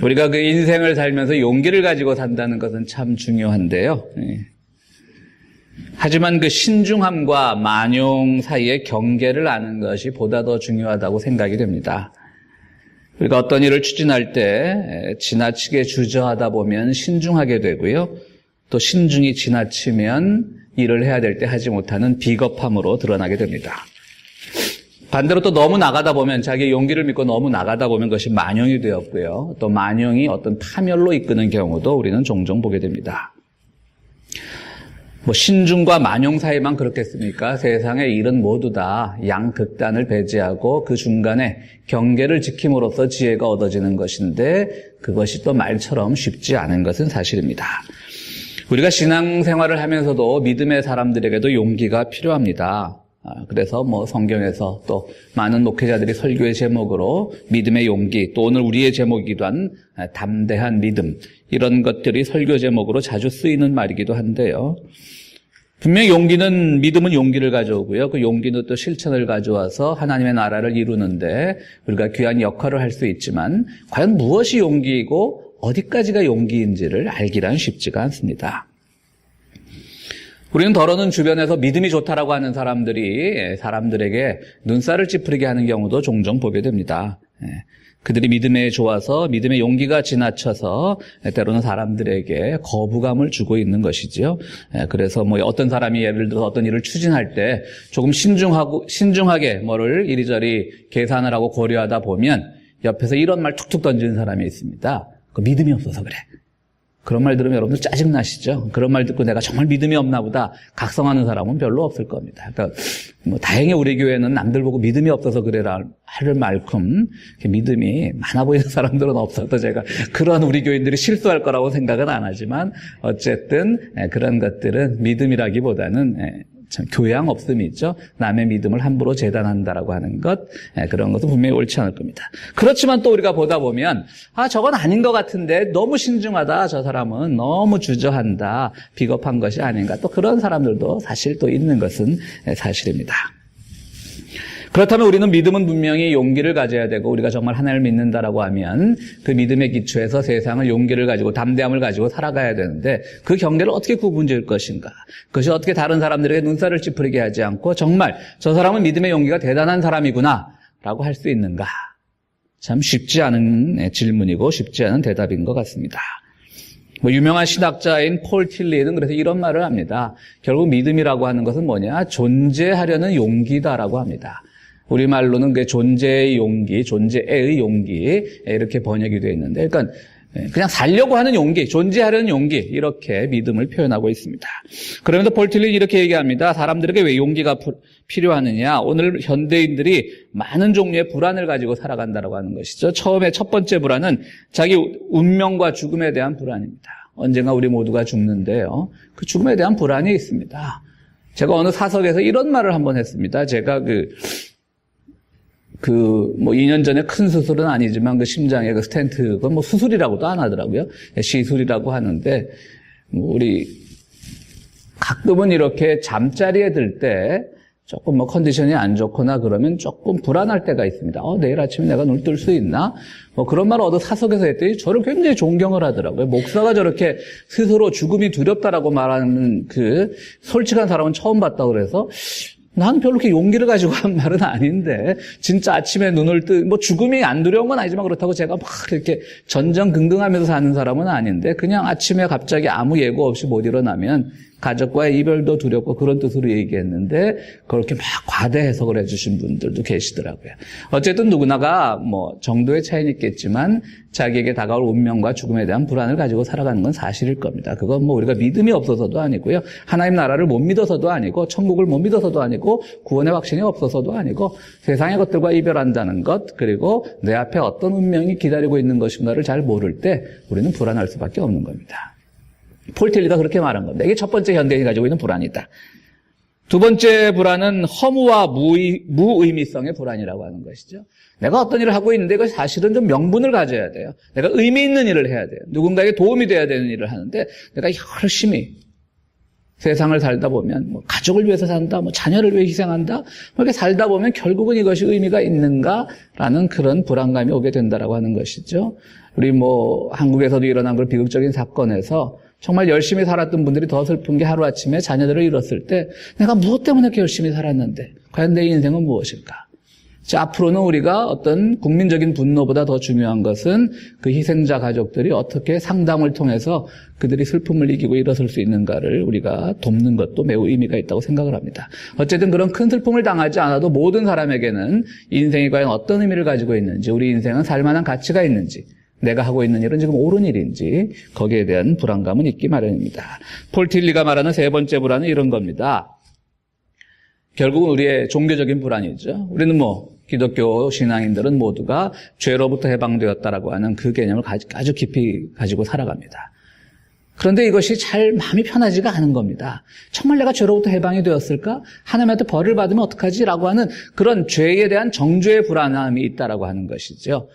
우리가 그 인생을 살면서 용기를 가지고 산다는 것은 참 중요한데요. 하지만 그 신중함과 만용 사이의 경계를 아는 것이 보다 더 중요하다고 생각이 됩니다. 우리가 어떤 일을 추진할 때 지나치게 주저하다 보면 신중하게 되고요. 또 신중이 지나치면 일을 해야 될 때 하지 못하는 비겁함으로 드러나게 됩니다. 반대로 또 너무 나가다 보면 자기의 용기를 믿고 너무 나가다 보면 그것이 만용이 되었고요. 또 만용이 어떤 파멸로 이끄는 경우도 우리는 종종 보게 됩니다. 신중과 만용 사이만 그렇겠습니까? 세상의 일은 모두 다 양극단을 배제하고 그 중간에 경계를 지킴으로써 지혜가 얻어지는 것인데 그것이 또 말처럼 쉽지 않은 것은 사실입니다. 우리가 신앙생활을 하면서도 믿음의 사람들에게도 용기가 필요합니다. 그래서 성경에서 또 많은 목회자들이 설교의 제목으로 믿음의 용기, 또 오늘 우리의 제목이기도 한 담대한 믿음, 이런 것들이 설교 제목으로 자주 쓰이는 말이기도 한데요. 분명히 믿음은 용기를 가져오고요. 그 용기는 또 실천을 가져와서 하나님의 나라를 이루는데 우리가 귀한 역할을 할 수 있지만 과연 무엇이 용기이고 어디까지가 용기인지를 알기란 쉽지가 않습니다. 우리는 더러는 주변에서 믿음이 좋다라고 하는 사람들에게 눈살을 찌푸리게 하는 경우도 종종 보게 됩니다. 그들이 믿음에 좋아서 믿음의 용기가 지나쳐서 때로는 사람들에게 거부감을 주고 있는 것이지요. 그래서 어떤 사람이 예를 들어서 어떤 일을 추진할 때 조금 신중하게 뭐를 이리저리 계산을 하고 고려하다 보면 옆에서 이런 말 툭툭 던지는 사람이 있습니다. 그 믿음이 없어서 그래. 그런 말 들으면 여러분들 짜증나시죠? 그런 말 듣고 내가 정말 믿음이 없나 보다 각성하는 사람은 별로 없을 겁니다. 그러니까 다행히 우리 교회는 남들 보고 믿음이 없어서 그래라 할 만큼 믿음이 많아 보이는 사람들은 없어서 제가 그런 우리 교인들이 실수할 거라고 생각은 안 하지만 어쨌든 그런 것들은 믿음이라기보다는 참 교양 없음이 있죠. 남의 믿음을 함부로 재단한다라고 하는 것, 그런 것은 분명히 옳지 않을 겁니다. 그렇지만 또 우리가 보다 보면 저건 아닌 것 같은데 너무 신중하다, 저 사람은 너무 주저한다, 비겁한 것이 아닌가, 또 그런 사람들도 사실 또 있는 것은 사실입니다. 그렇다면 우리는 믿음은 분명히 용기를 가져야 되고 우리가 정말 하나님을 믿는다라고 하면 그 믿음의 기초에서 세상을 용기를 가지고 담대함을 가지고 살아가야 되는데 그 경계를 어떻게 구분지을 것인가? 그것이 어떻게 다른 사람들에게 눈살을 찌푸리게 하지 않고 정말 저 사람은 믿음의 용기가 대단한 사람이구나 라고 할 수 있는가? 참 쉽지 않은 질문이고 쉽지 않은 대답인 것 같습니다. 유명한 신학자인 폴 틸리는 그래서 이런 말을 합니다. 결국 믿음이라고 하는 것은 뭐냐? 존재하려는 용기다라고 합니다. 우리말로는 그 존재의 용기, 존재의 용기 이렇게 번역이 되어 있는데 그러니까 그냥 살려고 하는 용기, 존재하려는 용기 이렇게 믿음을 표현하고 있습니다. 그러면서 폴 틸리는 이렇게 얘기합니다. 사람들에게 왜 용기가 필요하느냐? 오늘 현대인들이 많은 종류의 불안을 가지고 살아간다고 하는 것이죠. 처음에 첫 번째 불안은 자기 운명과 죽음에 대한 불안입니다. 언젠가 우리 모두가 죽는데요. 그 죽음에 대한 불안이 있습니다. 제가 어느 사석에서 이런 말을 한번 했습니다. 제가 2년 전에 큰 수술은 아니지만 그 심장에 그 스텐트, 그건 수술이라고도 안 하더라고요. 시술이라고 하는데, 우리 가끔은 이렇게 잠자리에 들 때 조금 컨디션이 안 좋거나 그러면 조금 불안할 때가 있습니다. 내일 아침에 내가 눈을 뜰 수 있나? 그런 말을 어느 사석에서 했더니 저를 굉장히 존경을 하더라고요. 목사가 저렇게 스스로 죽음이 두렵다라고 말하는 그 솔직한 사람은 처음 봤다고 그래서 난 별로 그렇게 용기를 가지고 한 말은 아닌데, 진짜 아침에 눈을 죽음이 안 두려운 건 아니지만 그렇다고 제가 막 이렇게 전전긍긍하면서 사는 사람은 아닌데, 그냥 아침에 갑자기 아무 예고 없이 못 일어나면 가족과의 이별도 두렵고 그런 뜻으로 얘기했는데, 그렇게 막 과대 해석을 해주신 분들도 계시더라고요. 어쨌든 누구나가 정도의 차이는 있겠지만, 자기에게 다가올 운명과 죽음에 대한 불안을 가지고 살아가는 건 사실일 겁니다. 그건 우리가 믿음이 없어서도 아니고요. 하나님 나라를 못 믿어서도 아니고, 천국을 못 믿어서도 아니고, 구원의 확신이 없어서도 아니고, 세상의 것들과 이별한다는 것, 그리고 내 앞에 어떤 운명이 기다리고 있는 것인가를 잘 모를 때 우리는 불안할 수밖에 없는 겁니다. 폴 틸리가 그렇게 말한 겁니다. 이게 첫 번째 현대인이 가지고 있는 불안이다. 두 번째 불안은 허무와 무의미성의 불안이라고 하는 것이죠. 내가 어떤 일을 하고 있는데 이거 사실은 좀 명분을 가져야 돼요. 내가 의미 있는 일을 해야 돼요. 누군가에게 도움이 돼야 되는 일을 하는데 내가 열심히 세상을 살다 보면 뭐 가족을 위해서 산다, 뭐 자녀를 위해 희생한다, 뭐 이렇게 살다 보면 결국은 이것이 의미가 있는가라는 그런 불안감이 오게 된다라고 하는 것이죠. 우리 뭐 한국에서도 일어난 그런 비극적인 사건에서 정말 열심히 살았던 분들이 더 슬픈 게 하루아침에 자녀들을 잃었을 때 내가 무엇 때문에 이렇게 열심히 살았는데 과연 내 인생은 무엇일까? 자, 앞으로는 우리가 어떤 국민적인 분노보다 더 중요한 것은 그 희생자 가족들이 어떻게 상담을 통해서 그들이 슬픔을 이기고 일어설 수 있는가를 우리가 돕는 것도 매우 의미가 있다고 생각을 합니다. 어쨌든 그런 큰 슬픔을 당하지 않아도 모든 사람에게는 인생이 과연 어떤 의미를 가지고 있는지, 우리 인생은 살만한 가치가 있는지, 내가 하고 있는 일은 지금 옳은 일인지 거기에 대한 불안감은 있기 마련입니다. 폴 틸리가 말하는 세 번째 불안은 이런 겁니다. 결국은 우리의 종교적인 불안이죠. 우리는 기독교 신앙인들은 모두가 죄로부터 해방되었다라고 하는 그 개념을 아주 깊이 가지고 살아갑니다. 그런데 이것이 잘 마음이 편하지가 않은 겁니다. 정말 내가 죄로부터 해방이 되었을까? 하나님한테 벌을 받으면 어떡하지? 라고 하는 그런 죄에 대한 정죄의 불안함이 있다라고 하는 것이죠.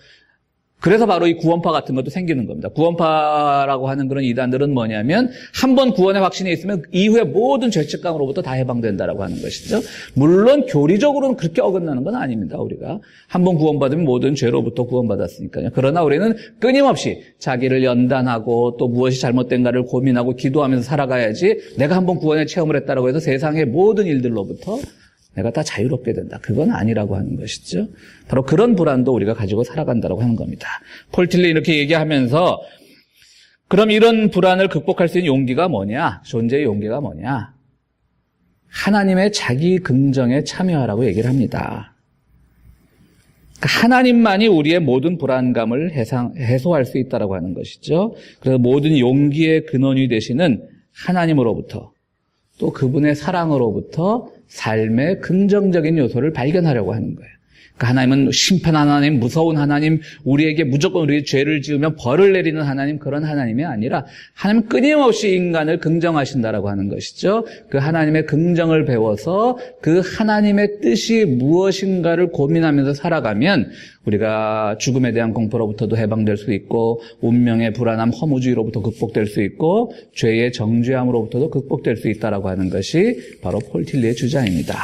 그래서 바로 이 구원파 같은 것도 생기는 겁니다. 구원파라고 하는 그런 이단들은 뭐냐면 한 번 구원의 확신이 있으면 이후에 모든 죄책감으로부터 다 해방된다라고 하는 것이죠. 물론 교리적으로는 그렇게 어긋나는 건 아닙니다. 우리가 한 번 구원받으면 모든 죄로부터 구원받았으니까요. 그러나 우리는 끊임없이 자기를 연단하고 또 무엇이 잘못된가를 고민하고 기도하면서 살아가야지 내가 한 번 구원의 체험을 했다라고 해서 세상의 모든 일들로부터 내가 다 자유롭게 된다. 그건 아니라고 하는 것이죠. 바로 그런 불안도 우리가 가지고 살아간다고 하는 겁니다. 폴 틸리 이렇게 얘기하면서 그럼 이런 불안을 극복할 수 있는 용기가 뭐냐? 존재의 용기가 뭐냐? 하나님의 자기 긍정에 참여하라고 얘기를 합니다. 하나님만이 우리의 모든 불안감을 해소할 수 있다고 하는 것이죠. 그래서 모든 용기의 근원이 되시는 하나님으로부터 또 그분의 사랑으로부터 삶의 긍정적인 요소를 발견하려고 하는 거예요. 그러니까 하나님은 심판하는 하나님, 무서운 하나님, 우리에게 무조건 우리의 죄를 지으면 벌을 내리는 하나님, 그런 하나님이 아니라 하나님은 끊임없이 인간을 긍정하신다라고 하는 것이죠. 그 하나님의 긍정을 배워서 그 하나님의 뜻이 무엇인가를 고민하면서 살아가면 우리가 죽음에 대한 공포로부터도 해방될 수 있고 운명의 불안함, 허무주의로부터 극복될 수 있고 죄의 정죄함으로부터도 극복될 수 있다라고 하는 것이 바로 폴 틸리의 주장입니다.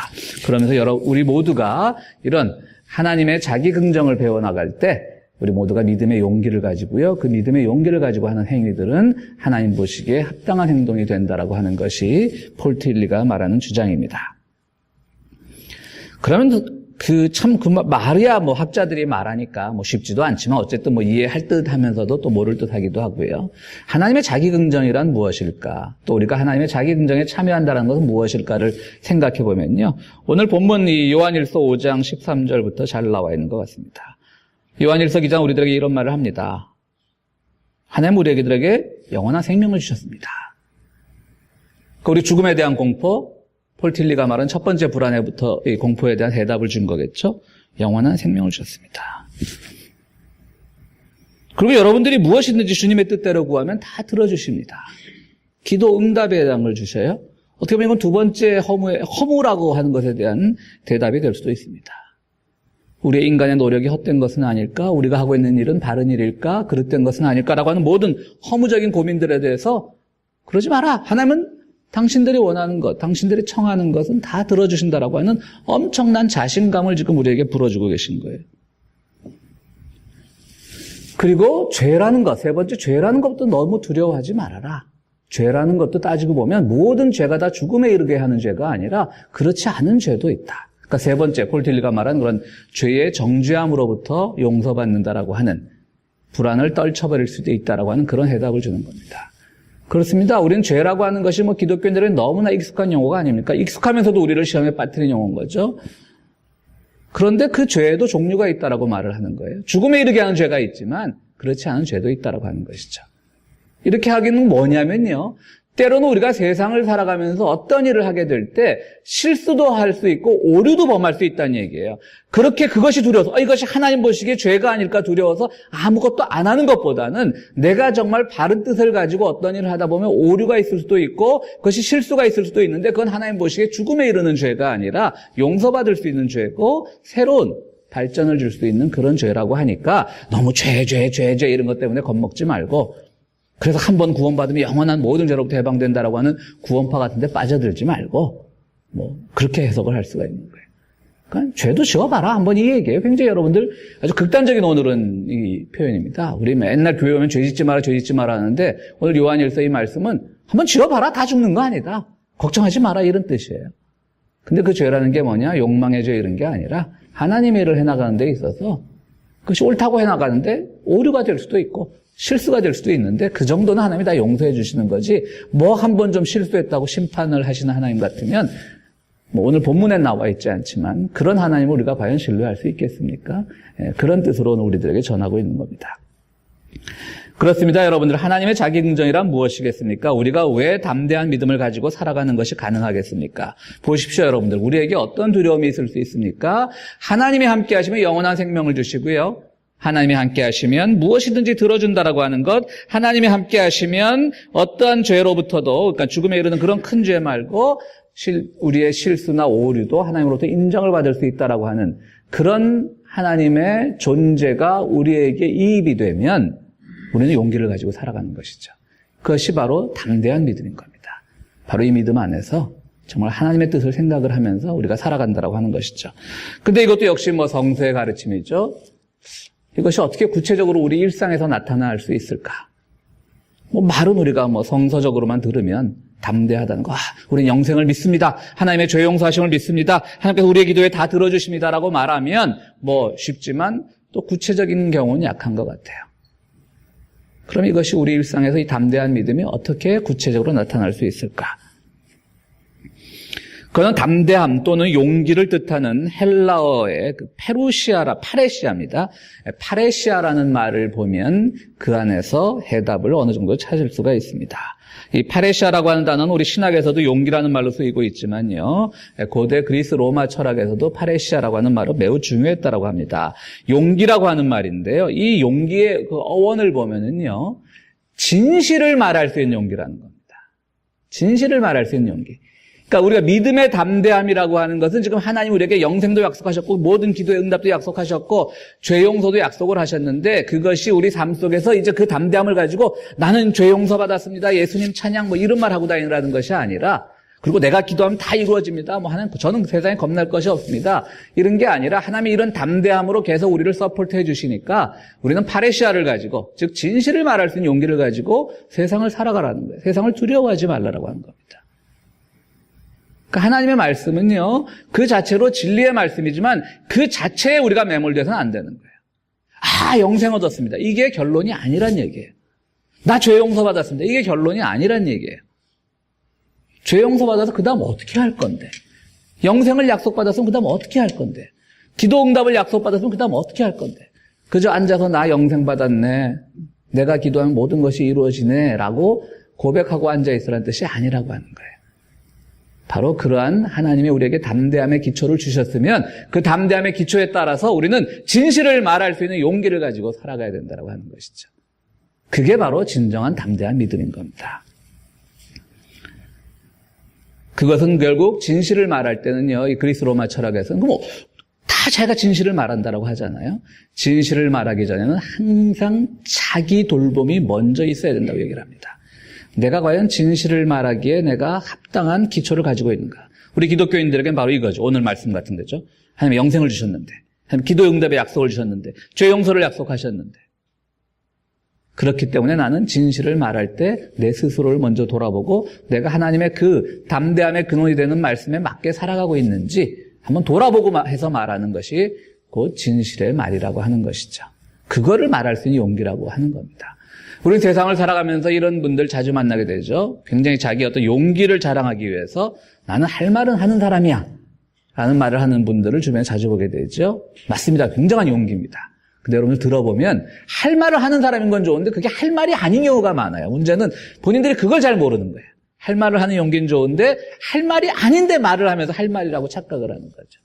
그러면서 우리 모두가 이런 하나님의 자기 긍정을 배워나갈 때 우리 모두가 믿음의 용기를 가지고요. 그 믿음의 용기를 가지고 하는 행위들은 하나님 보시기에 합당한 행동이 된다라고 하는 것이 폴 틸리가 말하는 주장입니다. 그러면 말이야 학자들이 말하니까 쉽지도 않지만 어쨌든 이해할 듯 하면서도 또 모를 듯 하기도 하고요. 하나님의 자기 긍정이란 무엇일까? 또 우리가 하나님의 자기 긍정에 참여한다는 것은 무엇일까를 생각해 보면요. 오늘 본문 이 요한일서 5장 13절부터 잘 나와 있는 것 같습니다. 요한일서 기자는 우리들에게 이런 말을 합니다. 하나님 우리에게 영원한 생명을 주셨습니다. 우리 죽음에 대한 공포, 폴 틸리가 말한 첫 번째 불안에부터 이 공포에 대한 대답을 준 거겠죠. 영원한 생명을 주셨습니다. 그리고 여러분들이 무엇이든지 주님의 뜻대로 구하면 다 들어주십니다. 기도 응답에 대한 걸 주셔요. 어떻게 보면 이건 두 번째 허무라고 하는 것에 대한 대답이 될 수도 있습니다. 우리의 인간의 노력이 헛된 것은 아닐까? 우리가 하고 있는 일은 바른 일일까? 그릇된 것은 아닐까라고 하는 모든 허무적인 고민들에 대해서 그러지 마라. 하나님은 당신들이 원하는 것, 당신들이 청하는 것은 다 들어주신다라고 하는 엄청난 자신감을 지금 우리에게 불어주고 계신 거예요. 그리고 죄라는 것, 세 번째 죄라는 것도 너무 두려워하지 말아라. 죄라는 것도 따지고 보면 모든 죄가 다 죽음에 이르게 하는 죄가 아니라 그렇지 않은 죄도 있다. 그러니까 세 번째 폴 틸리가 말한 그런 죄의 정죄함으로부터 용서받는다라고 하는 불안을 떨쳐버릴 수도 있다라고 하는 그런 해답을 주는 겁니다. 그렇습니다. 우리는 죄라고 하는 것이 기독교인들은 너무나 익숙한 용어가 아닙니까? 익숙하면서도 우리를 시험에 빠뜨린 용어인 거죠. 그런데 그 죄에도 종류가 있다라고 말을 하는 거예요. 죽음에 이르게 하는 죄가 있지만 그렇지 않은 죄도 있다라고 하는 것이죠. 이렇게 하기는 뭐냐면요. 때로는 우리가 세상을 살아가면서 어떤 일을 하게 될 때 실수도 할 수 있고 오류도 범할 수 있다는 얘기예요. 그렇게 그것이 두려워서 이것이 하나님 보시기에 죄가 아닐까 두려워서 아무것도 안 하는 것보다는 내가 정말 바른 뜻을 가지고 어떤 일을 하다 보면 오류가 있을 수도 있고 그것이 실수가 있을 수도 있는데 그건 하나님 보시기에 죽음에 이르는 죄가 아니라 용서받을 수 있는 죄고 새로운 발전을 줄 수 있는 그런 죄라고 하니까 너무 죄 이런 것 때문에 겁먹지 말고 그래서 한 번 구원받으면 영원한 모든 죄로부터 해방된다라고 하는 구원파 같은 데 빠져들지 말고 그렇게 해석을 할 수가 있는 거예요. 그러니까 죄도 지어봐라 한번 이 얘기예요. 굉장히 여러분들 아주 극단적인 오늘은 이 표현입니다. 우리 맨날 교회 오면 죄 짓지 마라 죄 짓지 마라 하는데 오늘 요한일서 이 말씀은 한번 지어봐라 다 죽는 거 아니다. 걱정하지 마라 이런 뜻이에요. 근데 그 죄라는 게 뭐냐? 욕망의 죄 이런 게 아니라 하나님의 일을 해나가는 데 있어서 그것이 옳다고 해나가는데 오류가 될 수도 있고 실수가 될 수도 있는데 그 정도는 하나님이 다 용서해 주시는 거지 한 번 좀 실수했다고 심판을 하시는 하나님 같으면 오늘 본문에 나와 있지 않지만 그런 하나님을 우리가 과연 신뢰할 수 있겠습니까? 그런 뜻으로 오늘 우리들에게 전하고 있는 겁니다. 그렇습니다. 여러분들 하나님의 자기긍정이란 무엇이겠습니까? 우리가 왜 담대한 믿음을 가지고 살아가는 것이 가능하겠습니까? 보십시오 여러분들. 우리에게 어떤 두려움이 있을 수 있습니까? 하나님이 함께 하시면 영원한 생명을 주시고요. 하나님이 함께 하시면 무엇이든지 들어준다라고 하는 것, 하나님이 함께 하시면 어떠한 죄로부터도, 그러니까 죽음에 이르는 그런 큰 죄 말고 우리의 실수나 오류도 하나님으로부터 인정을 받을 수 있다라고 하는 그런 하나님의 존재가 우리에게 이입이 되면 우리는 용기를 가지고 살아가는 것이죠. 그것이 바로 담대한 믿음인 겁니다. 바로 이 믿음 안에서 정말 하나님의 뜻을 생각을 하면서 우리가 살아간다라고 하는 것이죠. 근데 이것도 역시 성서의 가르침이죠. 이것이 어떻게 구체적으로 우리 일상에서 나타날 수 있을까? 말은 우리가 성서적으로만 들으면 담대하다는 거. 우리는 영생을 믿습니다. 하나님의 죄 용서하심을 믿습니다. 하나님께서 우리의 기도에 다 들어주십니다라고 말하면 쉽지만 또 구체적인 경우는 약한 것 같아요. 그럼 이것이 우리 일상에서 이 담대한 믿음이 어떻게 구체적으로 나타날 수 있을까? 그건 담대함 또는 용기를 뜻하는 헬라어의 파레시아입니다. 파레시아라는 말을 보면 그 안에서 해답을 어느 정도 찾을 수가 있습니다. 이 파레시아라고 하는 단어는 우리 신학에서도 용기라는 말로 쓰이고 있지만요. 고대 그리스 로마 철학에서도 파레시아라고 하는 말은 매우 중요했다라고 합니다. 용기라고 하는 말인데요. 이 용기의 그 어원을 보면은요. 진실을 말할 수 있는 용기라는 겁니다. 진실을 말할 수 있는 용기. 그러니까 우리가 믿음의 담대함이라고 하는 것은 지금 하나님 우리에게 영생도 약속하셨고 모든 기도의 응답도 약속하셨고 죄 용서도 약속을 하셨는데 그것이 우리 삶 속에서 이제 그 담대함을 가지고 나는 죄 용서 받았습니다. 예수님 찬양 이런 말 하고 다니라는 것이 아니라 그리고 내가 기도하면 다 이루어집니다. 저는 세상에 겁날 것이 없습니다. 이런 게 아니라 하나님이 이런 담대함으로 계속 우리를 서포트해 주시니까 우리는 파레시아를 가지고 즉 진실을 말할 수 있는 용기를 가지고 세상을 살아가라는 거예요. 세상을 두려워하지 말라라고 하는 겁니다. 그러니까 하나님의 말씀은요, 그 자체로 진리의 말씀이지만 그 자체에 우리가 매몰돼서는 안 되는 거예요. 영생 얻었습니다. 이게 결론이 아니란 얘기예요. 나 죄 용서 받았습니다. 이게 결론이 아니란 얘기예요. 죄 용서 받아서 그 다음 어떻게 할 건데? 영생을 약속받았으면 그 다음 어떻게 할 건데? 기도 응답을 약속받았으면 그 다음 어떻게 할 건데? 그저 앉아서 나 영생 받았네. 내가 기도하면 모든 것이 이루어지네. 라고 고백하고 앉아있으라는 뜻이 아니라고 하는 거예요. 바로 그러한 하나님이 우리에게 담대함의 기초를 주셨으면 그 담대함의 기초에 따라서 우리는 진실을 말할 수 있는 용기를 가지고 살아가야 된다고 하는 것이죠. 그게 바로 진정한 담대한 믿음인 겁니다. 그것은 결국 진실을 말할 때는요, 이 그리스 로마 철학에서는 다 자기가 진실을 말한다라고 하잖아요. 진실을 말하기 전에는 항상 자기 돌봄이 먼저 있어야 된다고 얘기를 합니다. 내가 과연 진실을 말하기에 내가 합당한 기초를 가지고 있는가? 우리 기독교인들에게는 바로 이거죠. 오늘 말씀 같은 데죠. 하나님 영생을 주셨는데, 하나님 기도 응답의 약속을 주셨는데, 죄 용서를 약속하셨는데. 그렇기 때문에 나는 진실을 말할 때 내 스스로를 먼저 돌아보고 내가 하나님의 그 담대함의 근원이 되는 말씀에 맞게 살아가고 있는지 한번 돌아보고 해서 말하는 것이 곧 진실의 말이라고 하는 것이죠. 그거를 말할 수 있는 용기라고 하는 겁니다. 우리 세상을 살아가면서 이런 분들 자주 만나게 되죠. 굉장히 자기 어떤 용기를 자랑하기 위해서 나는 할 말은 하는 사람이야 라는 말을 하는 분들을 주변에 자주 보게 되죠. 맞습니다. 굉장한 용기입니다. 근데 여러분들 들어보면 할 말을 하는 사람인 건 좋은데 그게 할 말이 아닌 경우가 많아요. 문제는 본인들이 그걸 잘 모르는 거예요. 할 말을 하는 용기는 좋은데 할 말이 아닌데 말을 하면서 할 말이라고 착각을 하는 거죠.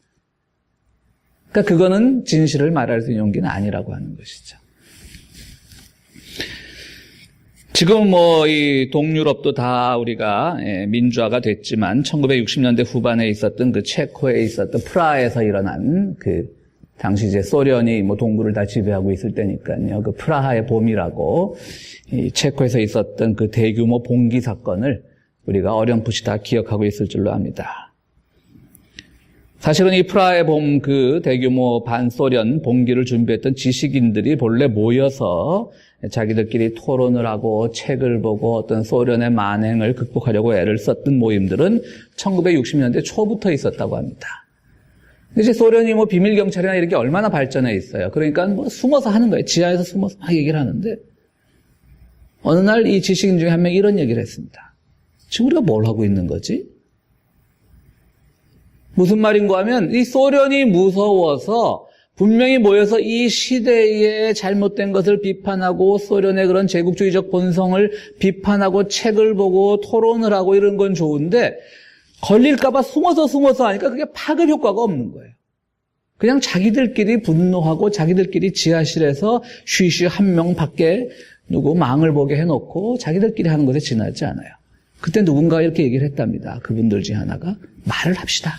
그러니까 그거는 진실을 말할 수 있는 용기는 아니라고 하는 것이죠. 지금 이 동유럽도 다 우리가 민주화가 됐지만 1960년대 후반에 있었던 그 체코에 있었던 프라하에서 일어난 그 당시 이제 소련이 뭐 동부를 다 지배하고 있을 때니까요. 그 프라하의 봄이라고 이 체코에서 있었던 그 대규모 봉기 사건을 우리가 어렴풋이 다 기억하고 있을 줄로 압니다. 사실은 이 프라하의 봄 그 대규모 반소련 봉기를 준비했던 지식인들이 본래 모여서 자기들끼리 토론을 하고 책을 보고 어떤 소련의 만행을 극복하려고 애를 썼던 모임들은 1960년대 초부터 있었다고 합니다. 이제 소련이 뭐 비밀 경찰이나 이런 게 얼마나 발전해 있어요. 그러니까 뭐 숨어서 하는 거예요. 지하에서 숨어서 막 얘기를 하는데 어느 날 이 지식인 중에 한 명이 이런 얘기를 했습니다. 지금 우리가 뭘 하고 있는 거지? 무슨 말인가 하면 이 소련이 무서워서 분명히 모여서 이 시대의 잘못된 것을 비판하고 소련의 그런 제국주의적 본성을 비판하고 책을 보고 토론을 하고 이런 건 좋은데 걸릴까봐 숨어서 하니까 그게 파급 효과가 없는 거예요. 그냥 자기들끼리 분노하고 자기들끼리 지하실에서 쉬쉬 한 명 밖에 누구 망을 보게 해놓고 자기들끼리 하는 것에 지나지 않아요. 그때 누군가 이렇게 얘기를 했답니다. 그분들 중에 하나가 말을 합시다.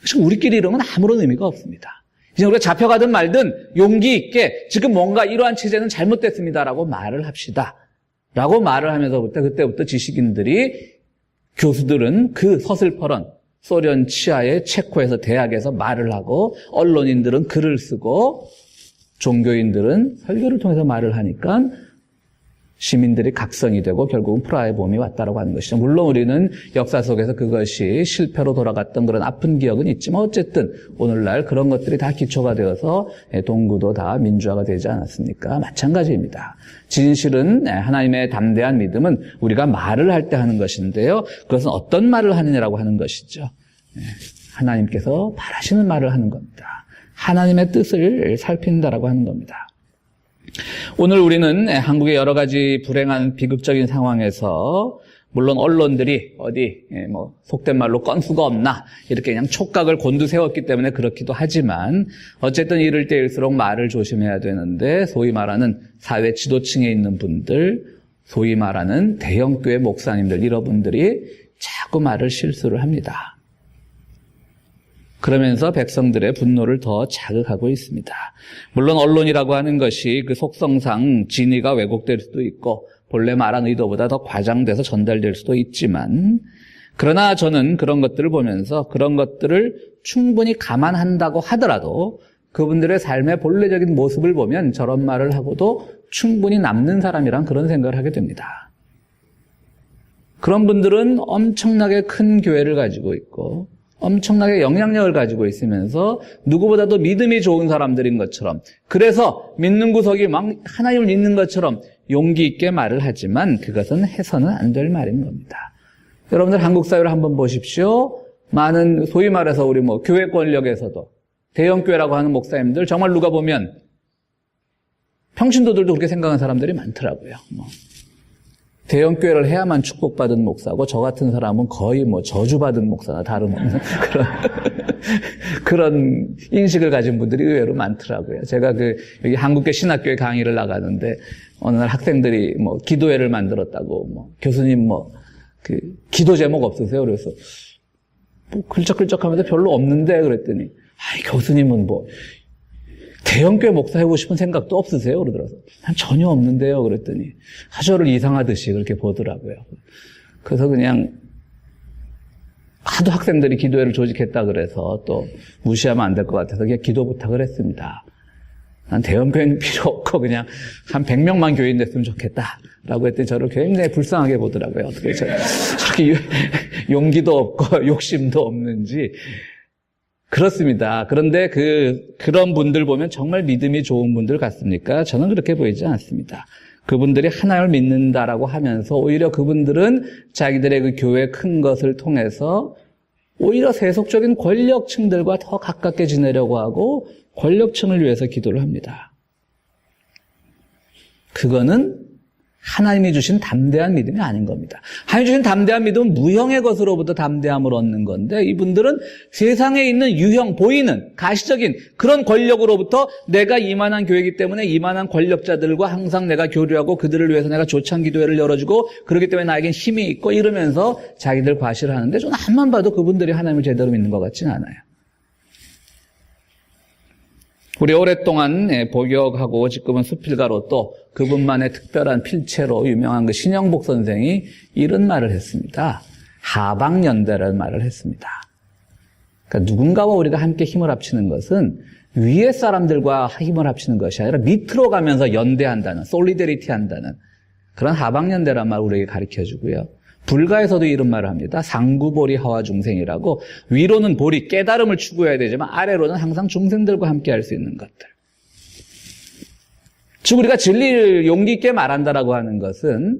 지금 우리끼리 이러면 아무런 의미가 없습니다. 이제 우리가 잡혀가든 말든 용기 있게 지금 뭔가 이러한 체제는 잘못됐습니다라고 말을 합시다. 라고 말을 하면서부터 그때부터 지식인들이 교수들은 그 서슬퍼런 소련 치하의 체코에서 대학에서 말을 하고 언론인들은 글을 쓰고 종교인들은 설교를 통해서 말을 하니까 시민들이 각성이 되고 결국은 프라하의 봄이 왔다라고 하는 것이죠. 물론 우리는 역사 속에서 그것이 실패로 돌아갔던 그런 아픈 기억은 있지만 어쨌든 오늘날 그런 것들이 다 기초가 되어서 동구도 다 민주화가 되지 않았습니까? 마찬가지입니다. 진실은 하나님의 담대한 믿음은 우리가 말을 할 때 하는 것인데요. 그것은 어떤 말을 하느냐라고 하는 것이죠. 하나님께서 바라시는 말을 하는 겁니다. 하나님의 뜻을 살핀다라고 하는 겁니다. 오늘 우리는 한국의 여러 가지 불행한 비극적인 상황에서 물론 언론들이 어디 뭐 속된 말로 건수가 없나 이렇게 그냥 촉각을 곤두세웠기 때문에 그렇기도 하지만 어쨌든 이럴 때일수록 말을 조심해야 되는데 소위 말하는 사회 지도층에 있는 분들, 소위 말하는 대형교회 목사님들 이런 분들이 자꾸 말을 실수를 합니다. 그러면서 백성들의 분노를 더 자극하고 있습니다. 물론 언론이라고 하는 것이 그 속성상 진위가 왜곡될 수도 있고 본래 말한 의도보다 더 과장돼서 전달될 수도 있지만 그러나 저는 그런 것들을 보면서 그런 것들을 충분히 감안한다고 하더라도 그분들의 삶의 본래적인 모습을 보면 저런 말을 하고도 충분히 남는 사람이란 그런 생각을 하게 됩니다. 그런 분들은 엄청나게 큰 교회를 가지고 있고 엄청나게 영향력을 가지고 있으면서 누구보다도 믿음이 좋은 사람들인 것처럼 그래서 믿는 구석이 막 하나님을 믿는 것처럼 용기 있게 말을 하지만 그것은 해서는 안 될 말인 겁니다. 여러분들 한국 사회를 한번 보십시오. 많은 소위 말해서 우리 뭐 교회 권력에서도 대형교회라고 하는 목사님들 정말 누가 보면 평신도들도 그렇게 생각하는 사람들이 많더라고요. 대형교회를 해야만 축복받은 목사고 저 같은 사람은 거의 뭐 저주받은 목사나 다름없는 그런 인식을 가진 분들이 의외로 많더라고요. 제가 여기 한국계 신학교회 강의를 나가는데 어느 날 학생들이 뭐 기도회를 만들었다고 뭐 교수님 기도 제목 없으세요? 그래서 뭐 글적글적하면서 별로 없는데 그랬더니 교수님은 뭐 대형교회 목사 해보고 싶은 생각도 없으세요? 그러더라고요. 난 전혀 없는데요. 그랬더니 저를 이상하듯이 그렇게 보더라고요. 그래서 그냥 하도 학생들이 기도회를 조직했다 그래서 또 무시하면 안 될 것 같아서 그냥 기도 부탁을 했습니다. 난 대형교회는 필요 없고 그냥 한 100명만 교인 됐으면 좋겠다. 라고 했더니 저를 굉장히 불쌍하게 보더라고요. 어떻게 저렇게 용기도 없고 욕심도 없는지. 그렇습니다. 그런데 그런 분들 보면 정말 믿음이 좋은 분들 같습니까? 저는 그렇게 보이지 않습니다. 그분들이 하나님을 믿는다라고 하면서 오히려 그분들은 자기들의 그 교회 큰 것을 통해서 오히려 세속적인 권력층들과 더 가깝게 지내려고 하고 권력층을 위해서 기도를 합니다. 그거는 하나님이 주신 담대한 믿음이 아닌 겁니다. 하나님이 주신 담대한 믿음은 무형의 것으로부터 담대함을 얻는 건데 이분들은 세상에 있는 유형, 보이는 가시적인 그런 권력으로부터 내가 이만한 교회이기 때문에 이만한 권력자들과 항상 내가 교류하고 그들을 위해서 내가 조찬 기도회를 열어주고 그렇기 때문에 나에겐 힘이 있고 이러면서 자기들 과시를 하는데 저는 앞만 봐도 그분들이 하나님을 제대로 믿는 것 같지는 않아요. 우리 오랫동안 복역하고 지금은 수필가로 또 그분만의 특별한 필체로 유명한 그 신영복 선생이 이런 말을 했습니다. 하방연대라는 말을 했습니다. 그러니까 누군가와 우리가 함께 힘을 합치는 것은 위에 사람들과 힘을 합치는 것이 아니라 밑으로 가면서 연대한다는, 솔리데리티 한다는 그런 하방연대란 말을 우리에게 가르쳐주고요. 불가에서도 이런 말을 합니다. 상구보리 하와 중생이라고 위로는 보리, 깨달음을 추구해야 되지만 아래로는 항상 중생들과 함께 할 수 있는 것들. 즉 우리가 진리를 용기 있게 말한다라고 하는 것은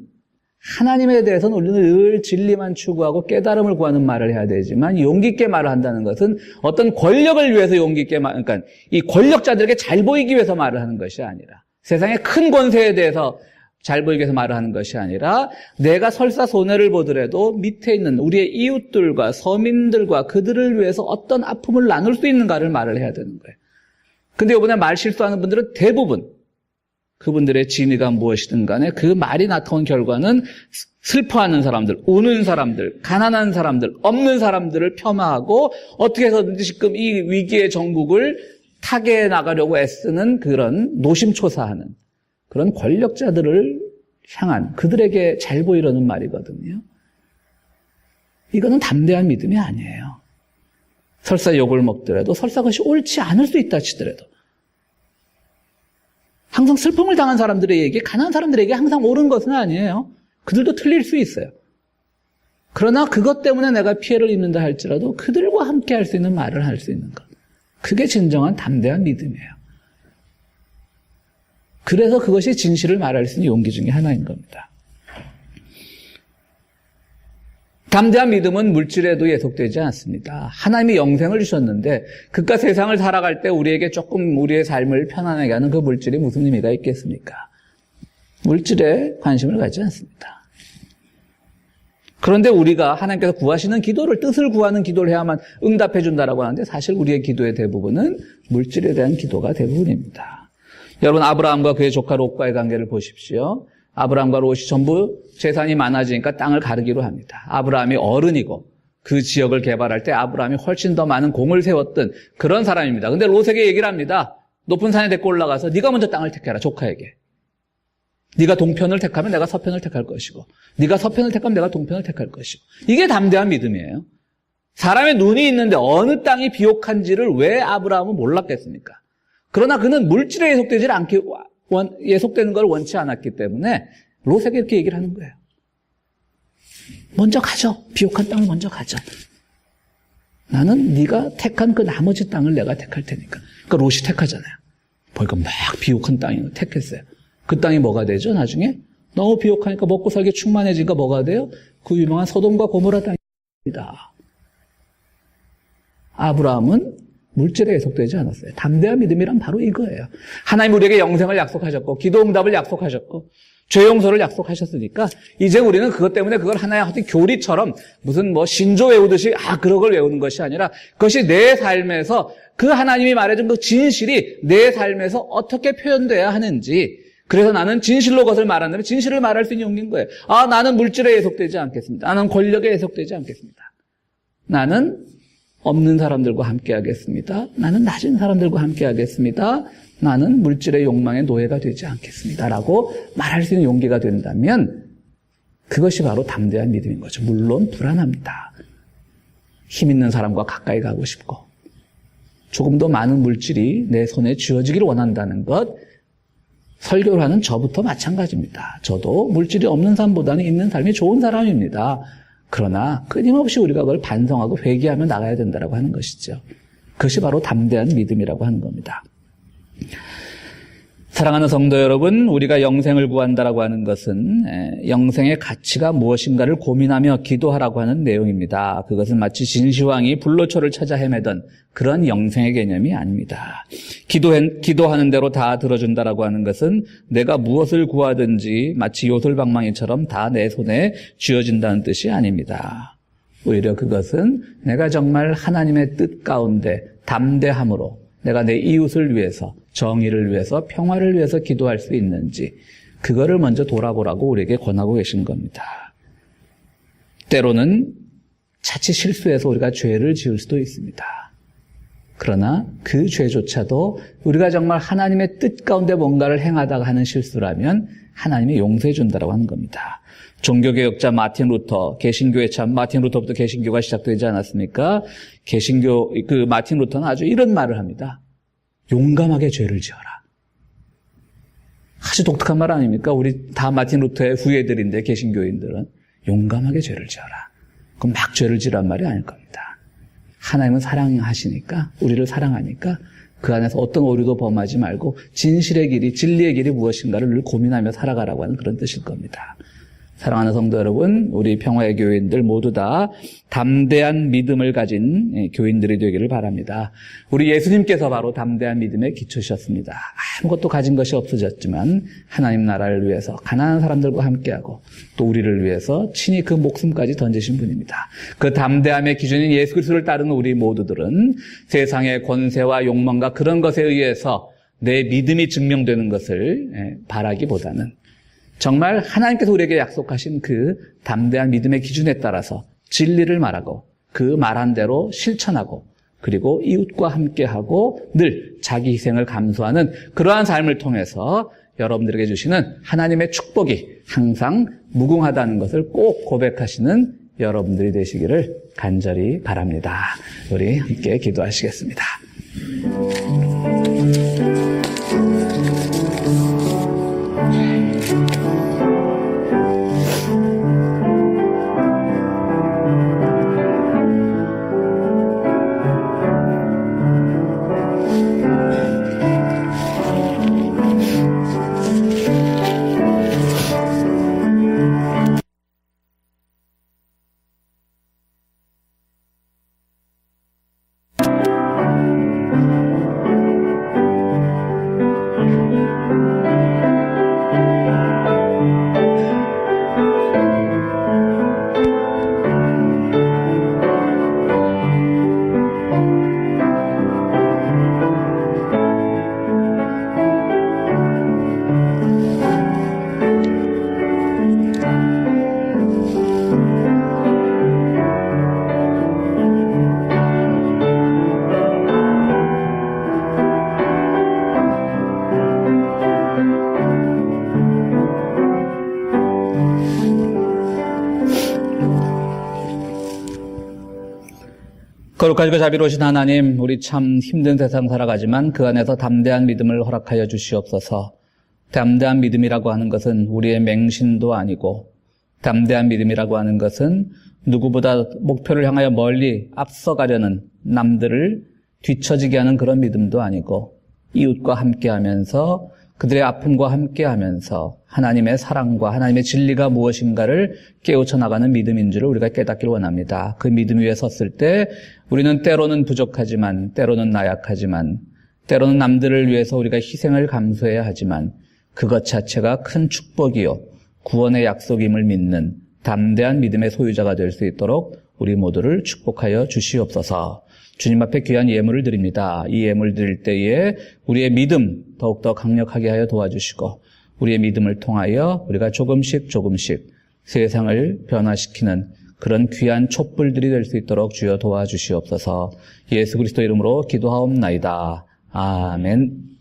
하나님에 대해서는 우리는 늘 진리만 추구하고 깨달음을 구하는 말을 해야 되지만 용기 있게 말을 한다는 것은 어떤 권력을 위해서 용기 있게 그러니까 이 권력자들에게 잘 보이기 위해서 말을 하는 것이 아니라 세상의 큰 권세에 대해서 잘 보이기 위해서 말을 하는 것이 아니라 내가 설사 손해를 보더라도 밑에 있는 우리의 이웃들과 서민들과 그들을 위해서 어떤 아픔을 나눌 수 있는가를 말을 해야 되는 거예요. 근데 이번에 말 실수하는 분들은 대부분 그분들의 진의가 무엇이든 간에 그 말이 나타온 결과는 슬퍼하는 사람들, 우는 사람들, 가난한 사람들, 없는 사람들을 폄하하고 어떻게 해서든지 지금 이 위기의 전국을 타개해 나가려고 애쓰는 그런 노심초사하는 그런 권력자들을 향한 그들에게 잘 보이려는 말이거든요. 이거는 담대한 믿음이 아니에요. 설사 욕을 먹더라도 설사 그것이 옳지 않을 수 있다 치더라도 항상 슬픔을 당한 사람들에게, 가난한 사람들에게 항상 옳은 것은 아니에요. 그들도 틀릴 수 있어요. 그러나 그것 때문에 내가 피해를 입는다 할지라도 그들과 함께 할 수 있는 말을 할 수 있는 것. 그게 진정한 담대한 믿음이에요. 그래서 그것이 진실을 말할 수 있는 용기 중에 하나인 겁니다. 담대한 믿음은 물질에도 예속되지 않습니다. 하나님이 영생을 주셨는데 그깟 세상을 살아갈 때 우리에게 조금 우리의 삶을 편안하게 하는 그 물질이 무슨 의미가 있겠습니까? 물질에 관심을 갖지 않습니다. 그런데 우리가 하나님께서 구하시는 기도를, 뜻을 구하는 기도를 해야만 응답해 준다라고 하는데 사실 우리의 기도의 대부분은 물질에 대한 기도가 대부분입니다. 여러분 아브라함과 그의 조카 롯과의 관계를 보십시오. 아브라함과 롯이 전부 재산이 많아지니까 땅을 가르기로 합니다. 아브라함이 어른이고 그 지역을 개발할 때 아브라함이 훨씬 더 많은 공을 세웠던 그런 사람입니다. 근데 롯에게 얘기를 합니다. 높은 산에 데리고 올라가서 네가 먼저 땅을 택해라, 조카에게. 네가 동편을 택하면 내가 서편을 택할 것이고 네가 서편을 택하면 내가 동편을 택할 것이고. 이게 담대한 믿음이에요. 사람의 눈이 있는데 어느 땅이 비옥한지를 왜 아브라함은 몰랐겠습니까? 그러나 그는 물질에 예속되는 걸 원치 않았기 때문에 롯에게 이렇게 얘기를 하는 거예요. 먼저 가죠. 비옥한 땅을 먼저 가죠. 나는 네가 택한 그 나머지 땅을 내가 택할 테니까. 그러니까 롯이 택하잖아요. 보니까 막 비옥한 땅이 택했어요. 그 땅이 뭐가 되죠? 나중에 너무 비옥하니까 먹고 살기 충만해지니까 뭐가 돼요? 그 유명한 소돔과 고모라 땅입니다. 아브라함은 물질에 예속되지 않았어요. 담대한 믿음이란 바로 이거예요. 하나님 우리에게 영생을 약속하셨고 기도응답을 약속하셨고 죄 용서를 약속하셨으니까 이제 우리는 그것 때문에 그걸 하나의 어떤 교리처럼 무슨 신조 외우듯이 그걸 외우는 것이 아니라 그것이 내 삶에서 그 하나님이 말해준 그 진실이 내 삶에서 어떻게 표현돼야 하는지, 그래서 나는 진실로 그것을 말한다면 진실을 말할 수 있는 용기인 거예요. 나는 물질에 예속되지 않겠습니다. 나는 권력에 예속되지 않겠습니다. 나는 없는 사람들과 함께 하겠습니다. 나는 낮은 사람들과 함께 하겠습니다. 나는 물질의 욕망의 노예가 되지 않겠습니다. 라고 말할 수 있는 용기가 된다면 그것이 바로 담대한 믿음인 거죠. 물론 불안합니다. 힘 있는 사람과 가까이 가고 싶고 조금 더 많은 물질이 내 손에 쥐어지기를 원한다는 것, 설교를 하는 저부터 마찬가지입니다. 저도 물질이 없는 삶보다는 있는 삶이 좋은 사람입니다. 그러나 끊임없이 우리가 그걸 반성하고 회개하며 나가야 된다고 하는 것이죠. 그것이 바로 담대한 믿음이라고 하는 겁니다. 사랑하는 성도 여러분, 우리가 영생을 구한다라고 하는 것은 영생의 가치가 무엇인가를 고민하며 기도하라고 하는 내용입니다. 그것은 마치 진시황이 불로초를 찾아 헤매던 그런 영생의 개념이 아닙니다. 기도하는 대로 다 들어준다라고 하는 것은 내가 무엇을 구하든지 마치 요술방망이처럼 다 내 손에 쥐어진다는 뜻이 아닙니다. 오히려 그것은 내가 정말 하나님의 뜻 가운데 담대함으로 내가 내 이웃을 위해서, 정의를 위해서, 평화를 위해서 기도할 수 있는지 그거를 먼저 돌아보라고 우리에게 권하고 계신 겁니다. 때로는 자칫 실수해서 우리가 죄를 지을 수도 있습니다. 그러나 그 죄조차도 우리가 정말 하나님의 뜻 가운데 뭔가를 행하다가 하는 실수라면 하나님이 용서해 준다라고 하는 겁니다. 종교개혁자 마틴 루터, 개신교의 참 마틴 루터부터 개신교가 시작되지 않았습니까? 개신교 그 마틴 루터는 아주 이런 말을 합니다. 용감하게 죄를 지어라. 아주 독특한 말 아닙니까? 우리 다 마틴 루터의 후예들인데 개신교인들은 용감하게 죄를 지어라. 그럼 막 죄를 지으란 말이 아닐 겁니다. 하나님은 사랑하시니까, 우리를 사랑하니까 그 안에서 어떤 오류도 범하지 말고 진실의 길이, 진리의 길이 무엇인가를 늘 고민하며 살아가라고 하는 그런 뜻일 겁니다. 사랑하는 성도 여러분, 우리 평화의 교인들 모두 다 담대한 믿음을 가진 교인들이 되기를 바랍니다. 우리 예수님께서 바로 담대한 믿음의 기초셨습니다. 아무것도 가진 것이 없어졌지만 하나님 나라를 위해서 가난한 사람들과 함께하고 또 우리를 위해서 친히 그 목숨까지 던지신 분입니다. 그 담대함의 기준인 예수 그리스도를 따르는 우리 모두들은 세상의 권세와 욕망과 그런 것에 의해서 내 믿음이 증명되는 것을 바라기보다는 정말 하나님께서 우리에게 약속하신 그 담대한 믿음의 기준에 따라서 진리를 말하고 그 말한 대로 실천하고 그리고 이웃과 함께하고 늘 자기 희생을 감수하는 그러한 삶을 통해서 여러분들에게 주시는 하나님의 축복이 항상 무궁하다는 것을 꼭 고백하시는 여러분들이 되시기를 간절히 바랍니다. 우리 함께 기도하시겠습니다. 거룩하시고 자비로우신 하나님, 우리 참 힘든 세상 살아가지만 그 안에서 담대한 믿음을 허락하여 주시옵소서. 담대한 믿음이라고 하는 것은 우리의 맹신도 아니고, 담대한 믿음이라고 하는 것은 누구보다 목표를 향하여 멀리 앞서가려는, 남들을 뒤처지게 하는 그런 믿음도 아니고, 이웃과 함께하면서 그들의 아픔과 함께하면서 하나님의 사랑과 하나님의 진리가 무엇인가를 깨우쳐 나가는 믿음인 줄을 우리가 깨닫기를 원합니다. 그 믿음 위에 섰을 때 우리는 때로는 부족하지만, 때로는 나약하지만, 때로는 남들을 위해서 우리가 희생을 감수해야 하지만 그것 자체가 큰 축복이요 구원의 약속임을 믿는 담대한 믿음의 소유자가 될 수 있도록 우리 모두를 축복하여 주시옵소서. 주님 앞에 귀한 예물을 드립니다. 이 예물 드릴 때에 우리의 믿음 더욱더 강력하게 하여 도와주시고 우리의 믿음을 통하여 우리가 조금씩 세상을 변화시키는 그런 귀한 촛불들이 될 수 있도록 주여 도와주시옵소서. 예수 그리스도 이름으로 기도하옵나이다. 아멘.